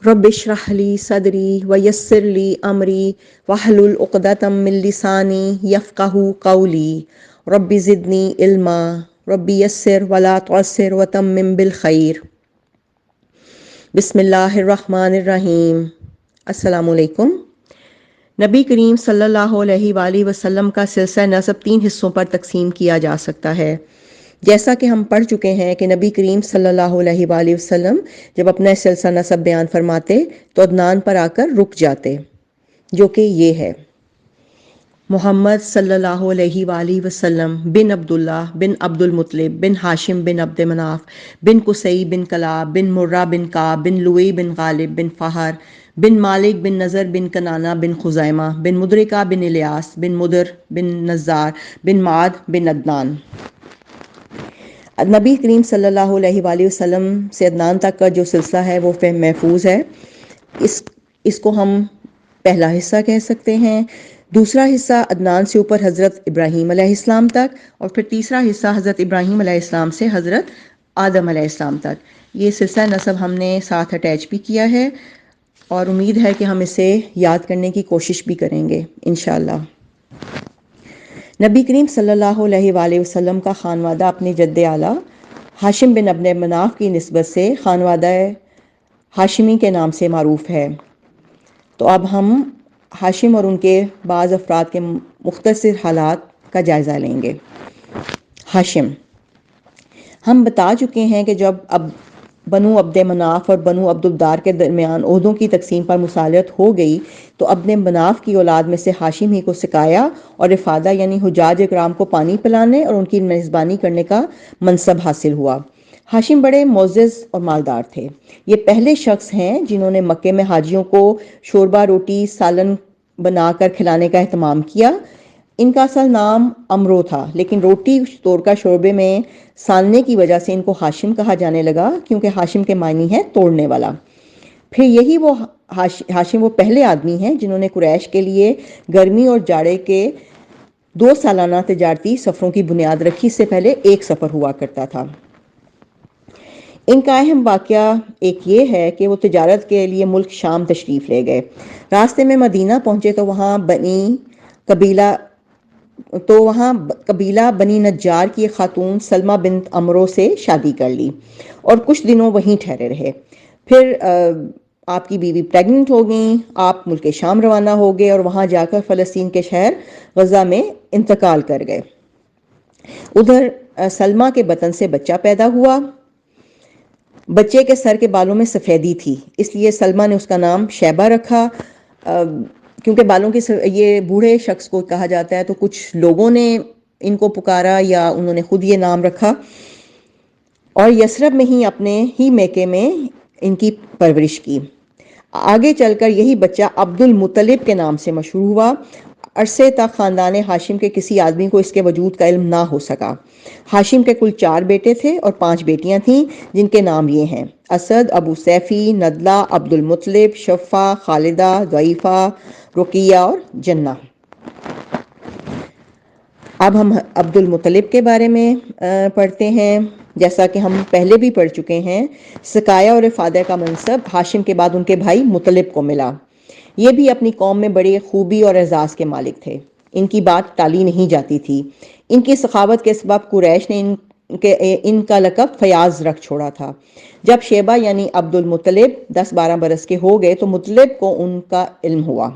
رب اشرح لی صدری ویسر لی امری واحلل عقدۃ من لسانی یفقہوا قولی رب زدنی علما رب یسر ولا تعسر وتمم بالخیر۔ بسم اللہ الرحمن الرحیم۔ السلام علیکم۔ نبی کریم صلی اللہ علیہ وآلہ وسلم کا سلسلہ نسب 3 حصوں پر تقسیم کیا جا سکتا ہے۔ جیسا کہ ہم پڑھ چکے ہیں کہ نبی کریم صلی اللہ علیہ وآلہ وسلم جب اپنا سلسلہ نسب بیان فرماتے تو عدنان پر آ کر رک جاتے، جو کہ یہ ہے: محمد صلی اللہ علیہ وآلہ وسلم بن عبداللہ بن عبد المطلب بن ہاشم بن عبد مناف بن قصی بن کلاب بن مرہ بن کعب بن لوئی بن غالب بن فہر بن مالک بن نضر بن کنانہ بن خزیمہ بن مدرکہ بن الیاس بن مدر بن نزار بن معد بن عدنان۔ نبی کریم صلی اللہ علیہ وآلہ وسلم سے عدنان تک کا جو سلسلہ ہے وہ محفوظ ہے۔ اس کو ہم پہلا حصہ کہہ سکتے ہیں۔ دوسرا حصہ عدنان سے اوپر حضرت ابراہیم علیہ السلام تک، اور پھر تیسرا حصہ حضرت ابراہیم علیہ السلام سے حضرت آدم علیہ السلام تک۔ یہ سلسلہ نسب ہم نے ساتھ اٹیچ بھی کیا ہے، اور امید ہے کہ ہم اسے یاد کرنے کی کوشش بھی کریں گے انشاءاللہ۔ نبی کریم صلی اللہ علیہ وآلہ وسلم کا خانوادہ اپنے جد اعلیٰ ہاشم بن عبد مناف کی نسبت سے خانوادہ ہاشمی کے نام سے معروف ہے۔ تو اب ہم ہاشم اور ان کے بعض افراد کے مختصر حالات کا جائزہ لیں گے۔ ہاشم، ہم بتا چکے ہیں کہ جب بنو عبد مناف اور بنو عبد الدار کے درمیان عہدوں کی تقسیم پر مصالحت ہو گئی تو عبد مناف کی اولاد میں سے ہاشم ہی کو سقایا اور افادہ یعنی حجاج اکرام کو پانی پلانے اور ان کی میزبانی کرنے کا منصب حاصل ہوا۔ ہاشم بڑے معزز اور مالدار تھے۔ یہ پہلے شخص ہیں جنہوں نے مکے میں حاجیوں کو شوربہ، روٹی، سالن بنا کر کھلانے کا اہتمام کیا۔ ان کا اصل نام امرو تھا، لیکن روٹی توڑ کا شوربے میں سالنے کی وجہ سے ان کو ہاشم کہا جانے لگا، کیونکہ ہاشم کے معنی ہے توڑنے والا۔ پھر یہی وہ ہاشم وہ پہلے آدمی ہیں جنہوں نے قریش کے لیے گرمی اور جاڑے کے 2 سالانہ تجارتی سفروں کی بنیاد رکھی۔ اس سے پہلے ایک سفر ہوا کرتا تھا۔ ان کا اہم واقعہ ایک یہ ہے کہ وہ تجارت کے لیے ملک شام تشریف لے گئے۔ راستے میں مدینہ پہنچے تو وہاں قبیلہ بنی نجار کی ایک خاتون سلمہ بنت عمرو سے شادی کر لی اور کچھ دنوں وہیں ٹھہرے رہے۔ پھر آپ کی بیوی پریگننٹ ہو گئیں، آپ ملک شام روانہ ہو گئے اور وہاں جا کر فلسطین کے شہر غزہ میں انتقال کر گئے۔ ادھر سلمہ کے بطن سے بچہ پیدا ہوا۔ بچے کے سر کے بالوں میں سفیدی تھی، اس لیے سلمہ نے اس کا نام شیبہ رکھا۔ کیونکہ بالوں کی یہ بوڑھے شخص کو کہا جاتا ہے تو کچھ لوگوں نے ان کو پکارا یا انہوں نے خود یہ نام رکھا، اور یثرب میں ہی اپنے ہی میکے میں ان کی پرورش کی۔ آگے چل کر یہی بچہ عبد المطلب کے نام سے مشہور ہوا۔ عرصے تک خاندان ہاشم کے کسی آدمی کو اس کے وجود کا علم نہ ہو سکا۔ ہاشم کے کل 4 بیٹے تھے اور 5 بیٹیاں تھیں، جن کے نام یہ ہیں: اسد، ابو سیفی، ندلہ، عبد المطلب، شفا، خالدہ، ضعیفہ، رقیہ اور جنہ۔ اب ہم عبد المطلب کے بارے میں پڑھتے ہیں۔ جیسا کہ ہم پہلے بھی پڑھ چکے ہیں، سقایا اور افادہ کا منصب ہاشم کے بعد ان کے بھائی مطلب کو ملا۔ یہ بھی اپنی قوم میں بڑی خوبی اور اعزاز کے مالک تھے۔ ان کی بات ٹالی نہیں جاتی تھی۔ ان کی سخاوت کے سبب قریش نے ان کا لقب فیاض رکھ چھوڑا تھا۔ جب شیبہ یعنی عبد المطلب 10-12 برس کے ہو گئے تو مطلب کو ان کا علم ہوا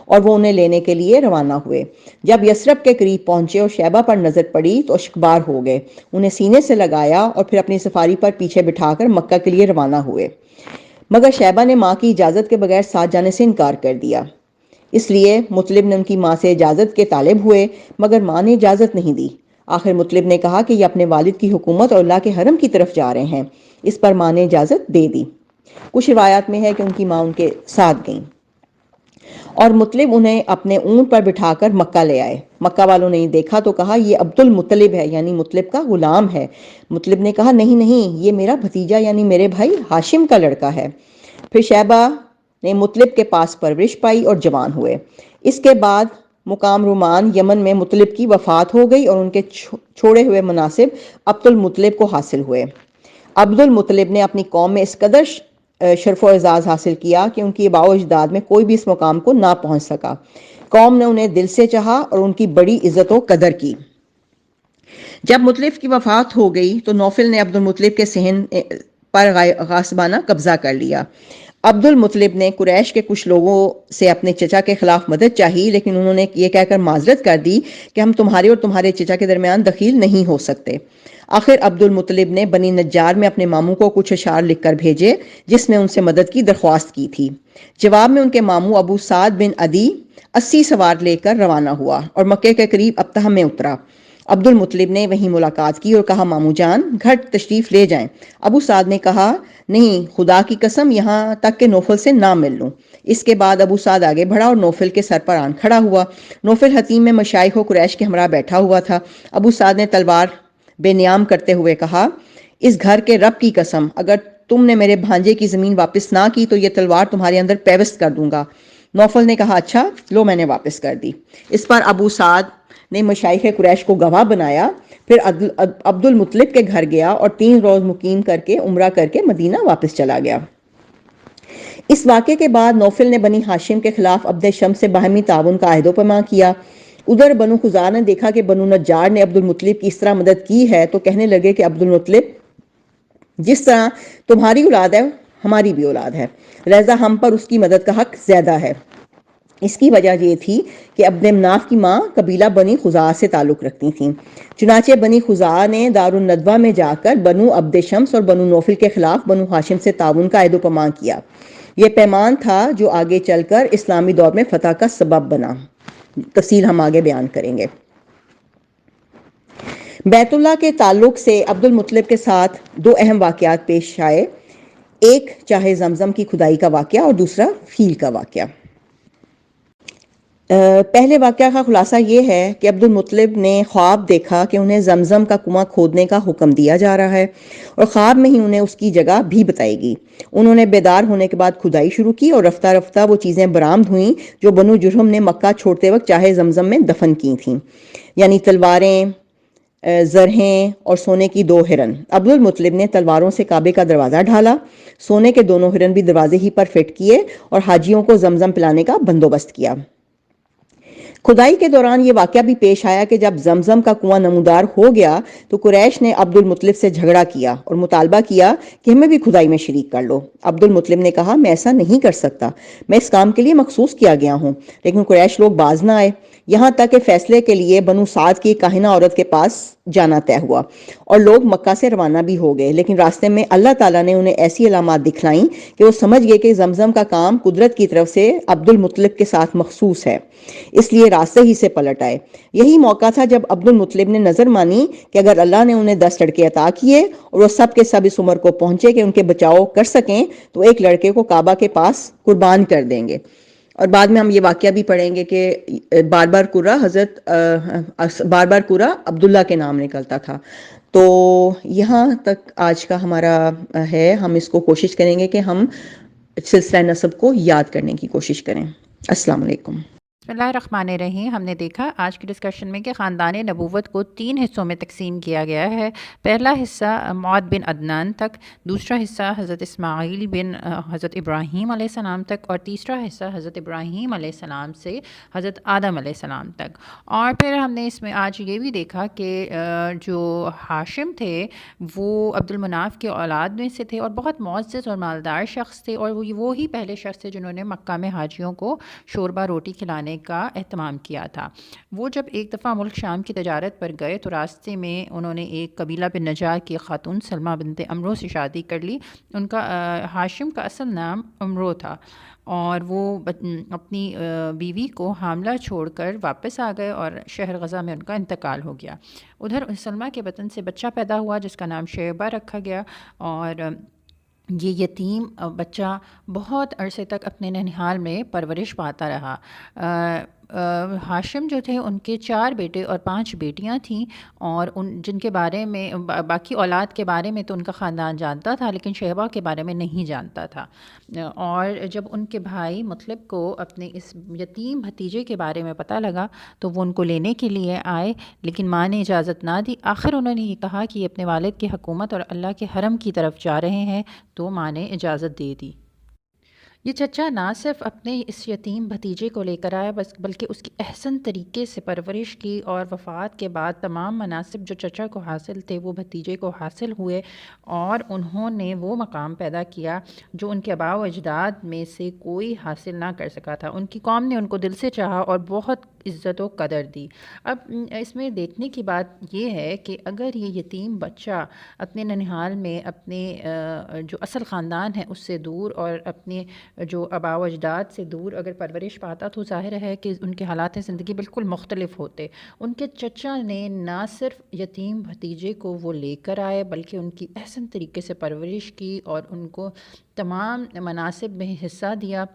اور وہ انہیں لینے کے لیے روانہ ہوئے۔ جب یثرب کے قریب پہنچے اور شیبہ پر نظر پڑی تو اشکبار ہو گئے، انہیں سینے سے لگایا اور پھر اپنی سفاری پر پیچھے بٹھا کر مکہ کے لیے روانہ ہوئے۔ مگر شیبہ نے ماں کی اجازت کے بغیر ساتھ جانے سے انکار کر دیا۔ اس لیے مطلب نے ان کی ماں سے اجازت کے طالب ہوئے، مگر ماں نے اجازت نہیں دی۔ آخر مطلب نے کہا کہ یہ اپنے والد کی حکومت اور اللہ کے حرم کی طرف جا رہے ہیں۔ اس پر ماں نے اجازت دے دی۔ کچھ روایات میں ہے کہ ان کی ماں ان کے ساتھ گئیں اور مطلب انہیں اپنے اونٹ پر بٹھا کر مکہ لے آئے۔ مکہ والوں نے دیکھا تو کہا یہ عبد المطلب ہے، یعنی مطلب کا غلام ہے۔ مطلب نے کہا نہیں نہیں، یہ میرا بھتیجا یعنی میرے بھائی ہاشم کا لڑکا ہے۔ پھر شیبہ نے مطلب کے پاس پرورش پائی اور جوان ہوئے۔ اس کے بعد مقام رومان یمن میں مطلب کی وفات ہو گئی اور ان کے چھوڑے ہوئے مناصب عبد المطلب کو حاصل ہوئے۔ عبد المطلب نے اپنی قوم میں اس قدر شرف و اعزاز حاصل کیا کہ ان کی آباء و اجداد میں کوئی بھی اس مقام کو نہ پہنچ سکا۔ قوم نے انہیں دل سے چاہا اور ان کی بڑی عزت و قدر کی۔ جب مطلب کی وفات ہو گئی تو نوفل نے عبد المطلب کے صحن پر غاصبانہ قبضہ کر لیا۔ عبد المطلب نے قریش کے کچھ لوگوں سے اپنے چچا کے خلاف مدد چاہی، لیکن انہوں نے یہ کہہ کر معذرت کر دی کہ ہم تمہارے اور تمہارے چچا کے درمیان دخیل نہیں ہو سکتے۔ آخر عبد المطلب نے بنی نجار میں اپنے ماموں کو کچھ اشعار لکھ کر بھیجے جس میں ان سے مدد کی درخواست کی تھی۔ جواب میں ان کے ماموں ابو سعد بن عدی 80 سوار لے کر روانہ ہوا اور مکے کے قریب ابتہم میں اترا۔ عبد المطلب نے وہیں ملاقات کی اور کہا ماموں جان گھر تشریف لے جائیں۔ ابو سعد نے کہا نہیں، خدا کی قسم یہاں تک کہ نوفل سے نہ مل لوں۔ اس کے بعد ابو سعد آگے بڑھا اور نوفل کے سر پر آن کھڑا ہوا۔ نوفل حتیم میں مشائخ و قریش کے ہمراہ بیٹھا ہوا تھا۔ ابو سعد نے تلوار بے نیام کرتے ہوئے کہا اس گھر کے رب کی قسم اگر تم نے میرے بھانجے کی زمین واپس نہ کی تو یہ تلوار تمہارے اندر پیوست کر دوں گا۔ نوفل نے کہا اچھا لو میں نے واپس کر دی۔ اس پر ابو سعد نے مشائخ قریش کو گواہ بنایا، پھر عبد المطلب کے گھر گیا اور 3 روز مقیم کر کے عمرہ کر کے مدینہ واپس چلا گیا۔ اس واقعے کے بعد نوفل نے بنی ہاشم کے خلاف عبد شمس سے باہمی تعاون کا عہد و پیمان کیا۔ ادھر بنو خزاعہ نے دیکھا کہ بنو نجار نے عبد المطلب کی اس طرح مدد کی ہے تو کہنے لگے کہ عبد المطلب جس طرح تمہاری اولاد ہے ہماری بھی اولاد ہے، لہذا ہم پر اس کی مدد کا حق زیادہ ہے۔ اس کی وجہ یہ تھی کہ عبد مناف کی ماں قبیلہ بنی خزاعہ سے تعلق رکھتی تھیں۔ چنانچہ بنی خزاعہ نے دار الندوہ میں جا کر بنو عبد شمس اور بنو نوفل کے خلاف بنو ہاشم سے تعاون کا عہد و پیمان کیا۔ یہ پیمان تھا جو آگے چل کر اسلامی دور میں فتح کا سبب بنا۔ تفصیل ہم آگے بیان کریں گے۔ بیت اللہ کے تعلق سے عبد المطلب کے ساتھ 2 اہم واقعات پیش آئے، ایک چاہے زمزم کی کھدائی کا واقعہ اور دوسرا فیل کا واقعہ۔ پہلے واقعہ کا خلاصہ یہ ہے کہ عبد المطلب نے خواب دیکھا کہ انہیں زمزم کا کنواں کھودنے کا حکم دیا جا رہا ہے اور خواب میں ہی انہیں اس کی جگہ بھی بتائی گئی۔ انہوں نے بیدار ہونے کے بعد کھدائی شروع کی اور رفتہ رفتہ وہ چیزیں برآمد ہوئیں جو بنو جرہم نے مکہ چھوڑتے وقت چاہے زمزم میں دفن کی تھیں، یعنی تلواریں، زرہیں اور سونے کی 2 ہرن۔ عبد المطلب نے تلواروں سے کعبے کا دروازہ ڈھالا، سونے کے دونوں ہرن بھی دروازے ہی پر فٹ کیے اور حاجیوں کو زمزم پلانے کا بندوبست کیا۔ کھدائی کے دوران یہ واقعہ بھی پیش آیا کہ جب زمزم کا کنواں نمودار ہو گیا تو قریش نے عبد المطلب سے جھگڑا کیا اور مطالبہ کیا کہ ہمیں بھی کھدائی میں شریک کر لو۔ عبد المطلب نے کہا میں ایسا نہیں کر سکتا، میں اس کام کے لیے مخصوص کیا گیا ہوں، لیکن قریش لوگ باز نہ آئے، یہاں تک کہ فیصلے کے لیے بنو سعد کی کاہنہ عورت کے پاس جانا طے ہوا اور لوگ مکہ سے روانہ بھی ہو گئے، لیکن راستے میں اللہ تعالیٰ نے انہیں ایسی علامات دکھلائیں کہ وہ سمجھ گئے کہ زمزم کا کام قدرت کی طرف سے عبد المطلب کے ساتھ مخصوص ہے، اس لیے راستے ہی سے پلٹ آئے۔ یہی موقع تھا جب عبد المطلب نے نظر مانی کہ اگر اللہ نے انہیں 10 لڑکے عطا کیے اور وہ سب کے سب اس عمر کو پہنچے کہ ان کے بچاؤ کر سکیں تو ایک لڑکے کو کعبہ کے پاس قربان کر دیں گے۔ اور بعد میں ہم یہ واقعہ بھی پڑھیں گے کہ بار بار قرہ عبداللہ کے نام نکلتا تھا۔ تو یہاں تک آج کا ہمارا ہے، ہم اس کو کوشش کریں گے کہ ہم سلسلہ نسب کو یاد کرنے کی کوشش کریں۔ السلام علیکم۔ بسم اللہ الرحمن الرحیم۔ ہم نے دیکھا آج کی ڈسکشن میں کہ خاندان نبوت کو 3 حصوں میں تقسیم کیا گیا ہے۔ پہلا حصہ معد بن عدنان تک، دوسرا حصہ حضرت اسماعیل بن حضرت ابراہیم علیہ السلام تک، اور تیسرا حصہ حضرت ابراہیم علیہ السلام سے حضرت آدم علیہ السلام تک۔ اور پھر ہم نے اس میں آج یہ بھی دیکھا کہ جو ہاشم تھے وہ عبد المناف کے اولاد میں سے تھے اور بہت معزز اور مالدار شخص تھے، اور وہی پہلے شخص تھے جنہوں نے مکہ میں حاجیوں کو شوربہ روٹی کھلانے کا اہتمام کیا تھا۔ وہ جب ایک دفعہ ملک شام کی تجارت پر گئے تو راستے میں انہوں نے ایک قبیلہ بن نجار کی خاتون سلمہ بنت عمرو سے شادی کر لی۔ ان کا ہاشم کا اصل نام عمرو تھا، اور وہ اپنی بیوی کو حاملہ چھوڑ کر واپس آ گئے اور شہر غزہ میں ان کا انتقال ہو گیا۔ ادھر سلمہ کے بطن سے بچہ پیدا ہوا جس کا نام شیبہ رکھا گیا، اور یہ یتیم بچہ بہت عرصے تک اپنے ننھیال میں پرورش پاتا رہا۔ ہاشم جو تھے ان کے 4 بیٹے اور 5 بیٹیاں تھیں، اور جن کے بارے میں باقی اولاد کے بارے میں تو ان کا خاندان جانتا تھا، لیکن شیبہ کے بارے میں نہیں جانتا تھا۔ اور جب ان کے بھائی مطلب کو اپنے اس یتیم بھتیجے کے بارے میں پتہ لگا تو وہ ان کو لینے کے لیے آئے، لیکن ماں نے اجازت نہ دی۔ آخر انہوں نے یہ کہا کہ یہ اپنے والد کی حکومت اور اللہ کے حرم کی طرف جا رہے ہیں، تو ماں نے اجازت دے دی۔ یہ چچا نہ صرف اپنے اس یتیم بھتیجے کو لے کر آیا بلکہ اس کی احسن طریقے سے پرورش کی، اور وفات کے بعد تمام مناصب جو چچا کو حاصل تھے وہ بھتیجے کو حاصل ہوئے، اور انہوں نے وہ مقام پیدا کیا جو ان کے آباء و اجداد میں سے کوئی حاصل نہ کر سکا تھا۔ ان کی قوم نے ان کو دل سے چاہا اور بہت عزت و قدر دی۔ اب اس میں دیکھنے کی بات یہ ہے کہ اگر یہ یتیم بچہ اپنے ننھال میں اپنے جو اصل خاندان ہے اس سے دور اور اپنے جو آباء و اجداد سے دور اگر پرورش پاتا تو ظاہر ہے کہ ان کے حالات زندگی بالکل مختلف ہوتے۔ ان کے چچا نے نہ صرف یتیم بھتیجے کو وہ لے کر آئے بلکہ ان کی احسن طریقے سے پرورش کی اور ان کو تمام مناصب میں حصہ دیا،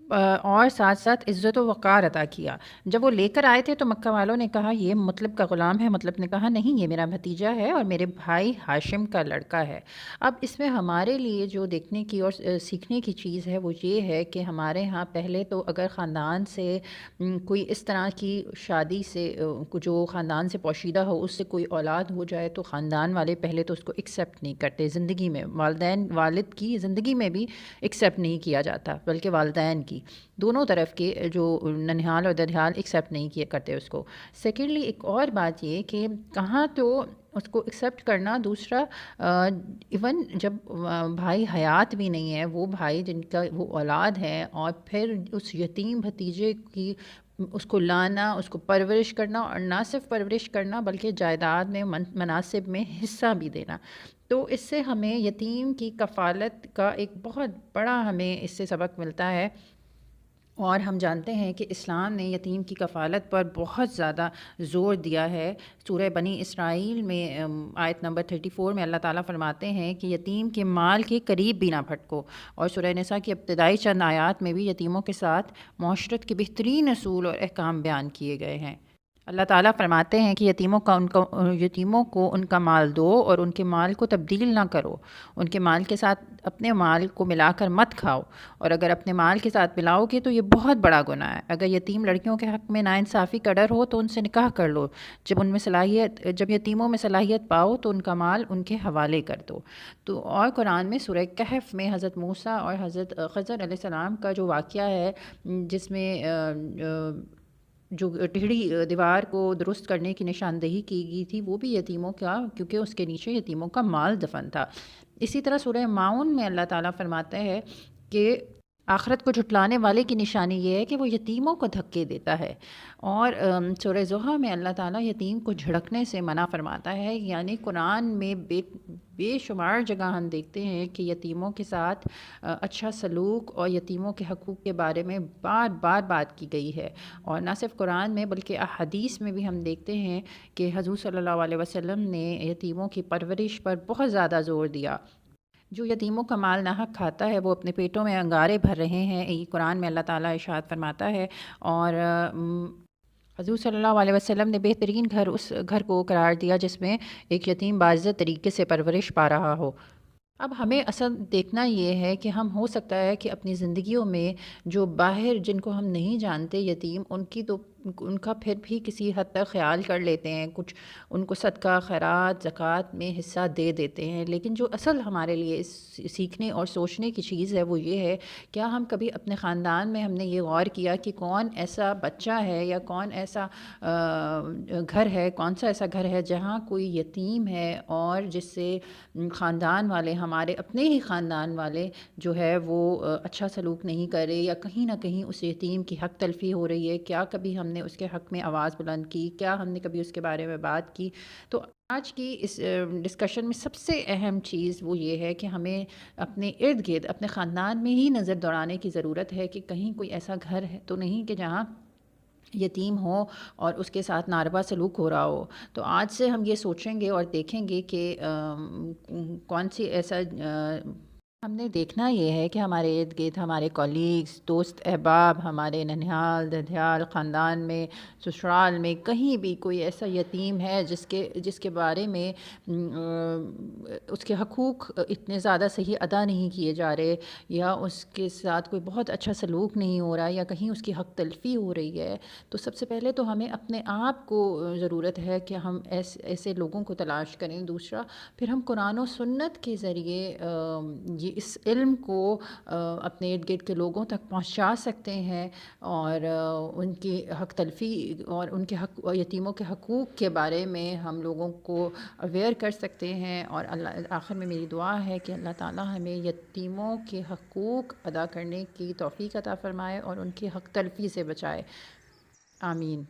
اور ساتھ ساتھ عزت و وقار عطا کیا۔ جب وہ لے کر آئے تھے تو مکہ والوں نے کہا یہ مطلب کا غلام ہے، مطلب نے کہا نہیں، یہ میرا بھتیجا ہے اور میرے بھائی ہاشم کا لڑکا ہے۔ اب اس میں ہمارے لیے جو دیکھنے کی اور سیکھنے کی چیز ہے وہ یہ ہے کہ ہمارے ہاں پہلے تو اگر خاندان سے کوئی اس طرح کی شادی سے جو خاندان سے پوشیدہ ہو اس سے کوئی اولاد ہو جائے تو خاندان والے پہلے تو اس کو ایکسیپٹ نہیں کرتے، زندگی میں والد کی زندگی میں بھی ایکسیپٹ نہیں کیا جاتا، بلکہ والدین کی دونوں طرف کے جو ننھال اور ددھیال ایکسیپٹ نہیں کیا کرتے اس کو۔ سیکنڈلی ایک اور بات یہ کہ کہاں تو اس کو ایکسیپٹ کرنا، دوسرا ایون جب بھائی حیات بھی نہیں ہے، وہ بھائی جن کا وہ اولاد ہے، اور پھر اس یتیم بھتیجے کی اس کو لانا، اس کو پرورش کرنا، اور نہ صرف پرورش کرنا بلکہ جائیداد میں مناصب میں حصہ بھی دینا، تو اس سے ہمیں یتیم کی کفالت کا ایک بہت بڑا ہمیں اس سے سبق ملتا ہے۔ اور ہم جانتے ہیں کہ اسلام نے یتیم کی کفالت پر بہت زیادہ زور دیا ہے۔ سورہ بنی اسرائیل میں آیت نمبر 34 میں اللہ تعالیٰ فرماتے ہیں کہ یتیم کے مال کے قریب بھی نہ پھٹکو، اور سورہ نساء کی ابتدائی چند آیات میں بھی یتیموں کے ساتھ معاشرت کے بہترین اصول اور احکام بیان کیے گئے ہیں۔ اللہ تعالیٰ فرماتے ہیں کہ یتیموں کو ان کا مال دو اور ان کے مال کو تبدیل نہ کرو، ان کے مال کے ساتھ اپنے مال کو ملا کر مت کھاؤ، اور اگر اپنے مال کے ساتھ ملاؤ گے تو یہ بہت بڑا گناہ ہے۔ اگر یتیم لڑکیوں کے حق میں ناانصافی کا ڈر ہو تو ان سے نکاح کر لو، جب یتیموں میں صلاحیت پاؤ تو ان کا مال ان کے حوالے کر دو۔ تو اور قرآن میں سورہ کہف میں حضرت موسیٰ اور حضرت خضر علیہ السلام کا جو واقعہ ہے، جس میں جو ٹیڑھی دیوار کو درست کرنے کی نشاندہی کی گئی تھی وہ بھی یتیموں کا، کیونکہ اس کے نیچے یتیموں کا مال دفن تھا۔ اسی طرح سورہ ماؤن میں اللہ تعالیٰ فرماتا ہے کہ آخرت کو جھٹلانے والے کی نشانی یہ ہے کہ وہ یتیموں کو دھکے دیتا ہے، اور سورہ زحا میں اللہ تعالیٰ یتیم کو جھڑکنے سے منع فرماتا ہے۔ یعنی قرآن میں بے شمار جگہ ہم دیکھتے ہیں کہ یتیموں کے ساتھ اچھا سلوک اور یتیموں کے حقوق کے بارے میں بار بار بات کی گئی ہے، اور نہ صرف قرآن میں بلکہ احادیث میں بھی ہم دیکھتے ہیں کہ حضور صلی اللہ علیہ وسلم نے یتیموں کی پرورش پر بہت زیادہ زور دیا۔ جو یتیموں کا مال ناحق کھاتا ہے وہ اپنے پیٹوں میں انگارے بھر رہے ہیں، یہ قرآن میں اللہ تعالیٰ ارشاد فرماتا ہے، اور حضور صلی اللہ علیہ وسلم نے بہترین گھر اس گھر کو قرار دیا جس میں ایک یتیم باعزت طریقے سے پرورش پا رہا ہو۔ اب ہمیں اصل دیکھنا یہ ہے کہ ہم ہو سکتا ہے کہ اپنی زندگیوں میں جو باہر جن کو ہم نہیں جانتے یتیم، ان کا پھر بھی کسی حد تک خیال کر لیتے ہیں، کچھ ان کو صدقہ خیرات زکوٰۃ میں حصہ دے دیتے ہیں، لیکن جو اصل ہمارے لیے سیکھنے اور سوچنے کی چیز ہے وہ یہ ہے، کیا ہم کبھی اپنے خاندان میں ہم نے یہ غور کیا کہ کون ایسا بچہ ہے یا کون ایسا گھر ہے، کون سا ایسا گھر ہے جہاں کوئی یتیم ہے اور جس سے خاندان والے، ہمارے اپنے ہی خاندان والے جو ہے وہ اچھا سلوک نہیں کر رہے، یا کہیں نہ کہیں اس یتیم کی حق تلفی ہو رہی ہے؟ کیا کبھی ہم نے اس کے حق میں آواز بلند کی؟ کیا ہم نے کبھی اس کے بارے میں بات کی؟ تو آج کی اس ڈسکشن میں سب سے اہم چیز وہ یہ ہے کہ ہمیں اپنے ارد گرد اپنے خاندان میں ہی نظر دوڑانے کی ضرورت ہے کہ کہیں کوئی ایسا گھر ہے تو نہیں کہ جہاں یتیم ہو اور اس کے ساتھ ناروا سلوک ہو رہا ہو۔ تو آج سے ہم یہ سوچیں گے اور دیکھیں گے کہ کون سی ایسا ہم نے دیکھنا یہ ہے کہ ہمارے ارد گرد ہمارے کولیگز، دوست احباب، ہمارے ننھیال ددھیال خاندان میں، سسرال میں کہیں بھی کوئی ایسا یتیم ہے جس کے بارے میں اس کے حقوق اتنے زیادہ صحیح ادا نہیں کیے جا رہے، یا اس کے ساتھ کوئی بہت اچھا سلوک نہیں ہو رہا، یا کہیں اس کی حق تلفی ہو رہی ہے، تو سب سے پہلے تو ہمیں اپنے آپ کو ضرورت ہے کہ ہم ایسے لوگوں کو تلاش کریں۔ دوسرا، پھر ہم قرآن و سنت کے ذریعے اس علم کو اپنے ارد گرد کے لوگوں تک پہنچا سکتے ہیں، اور ان کی حق تلفی اور ان کے حق یتیموں کے حقوق کے بارے میں ہم لوگوں کو اویئر کر سکتے ہیں۔ اور اللہ، آخر میں میری دعا ہے کہ اللہ تعالیٰ ہمیں یتیموں کے حقوق ادا کرنے کی توفیق عطا فرمائے اور ان کی حق تلفی سے بچائے۔ آمین۔